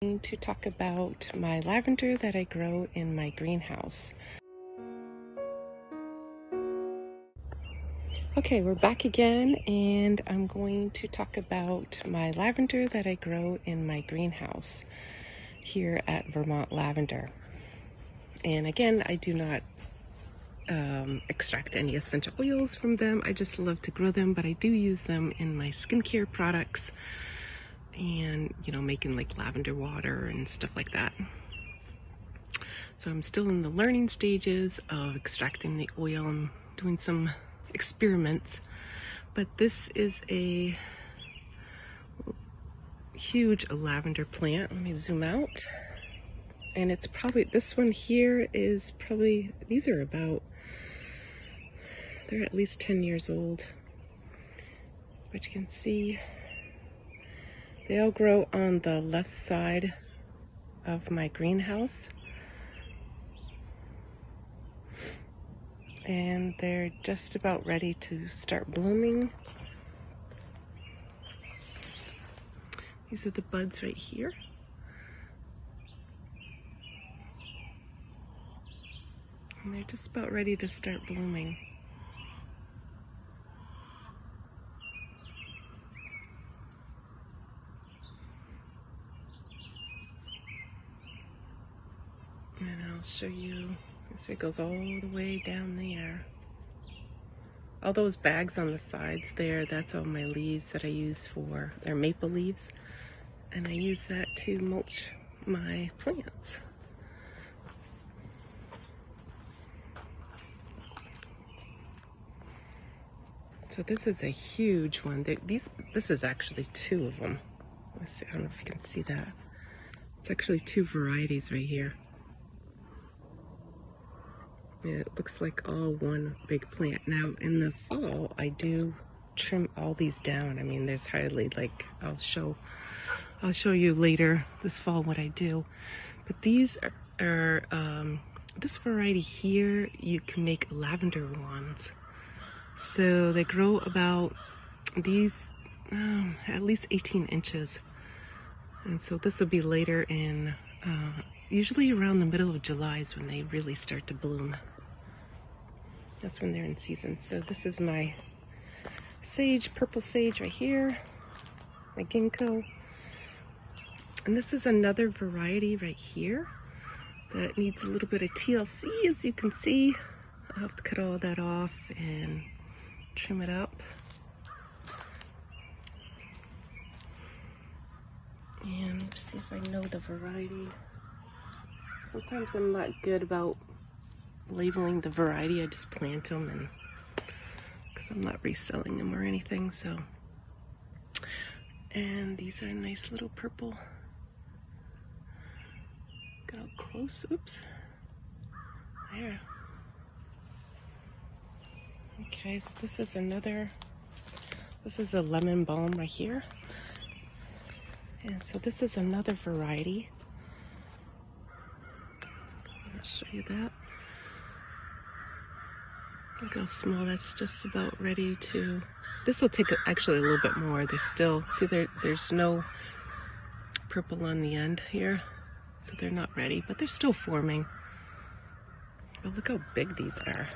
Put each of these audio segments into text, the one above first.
Going to talk about my lavender that I grow in my greenhouse. Okay, we're back again, and I'm going to talk about my lavender that I grow in my greenhouse here at Vermont Lavender. And again, I do not extract any essential oils from them. I just love to grow them, but I do use them in my skincare products and, you know, making like lavender water and stuff like that. So I'm still in the learning stages of extracting the oil and doing some experiments, but this is a huge lavender plant. Let me zoom out, and it's probably, this one here is probably, these are about, they're at least 10 years old, but you can see they all grow on the left side of my greenhouse, and they're just about ready to start blooming. These are the buds right here. And they're just about ready to start blooming. And I'll show you, so it goes all the way down there. All those bags on the sides there, that's all my leaves that I use for, they're maple leaves. And I use that to mulch my plants. So this is a huge one. This is actually two of them. Let's see, I don't know if you can see that. It's actually two varieties right here. It looks like all one big plant. Now in the fall, I do trim all these down. I mean, there's hardly, like, I'll show you later this fall what I do. But these are this variety here, you can make lavender wands. So they grow about these at least 18 inches. And so this will be later in, usually around the middle of July is when they really start to bloom. That's when they're in season. So this is my sage, purple sage right here, my ginkgo. And this is another variety right here that needs a little bit of TLC, as you can see. I'll have to cut all that off and trim it up. And let's see if I know the variety. Sometimes I'm not good about labeling the variety. I just plant them, and because I'm not reselling them or anything. So, and these are nice little purple. Get out close. Oops. There. Okay, so this is another. This is a lemon balm right here. And so this is another variety. I'll show you that. Look how small, that's just about ready to, this will take actually a little bit more. There's still, see there's no purple on the end here, so they're not ready, but they're still forming. But look how big these are.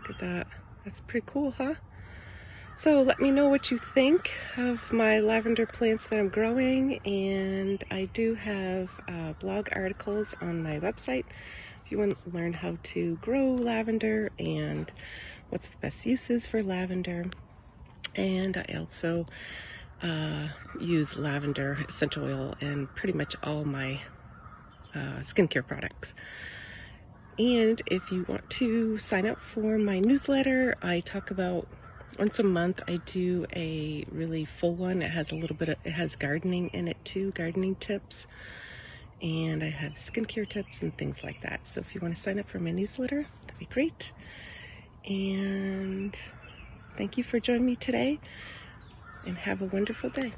Look at that, that's pretty cool, huh? So let me know what you think of my lavender plants that I'm growing, and I do have blog articles on my website if you want to learn how to grow lavender and what's the best uses for lavender. And I also use lavender essential oil in pretty much all my skincare products. And if you want to sign up for my newsletter, I talk about, once a month I do a really full one. It has a little bit of, it has gardening in it too, gardening tips, and I have skincare tips and things like that. So if you want to sign up for my newsletter, that'd be great. And thank you for joining me today, and have a wonderful day.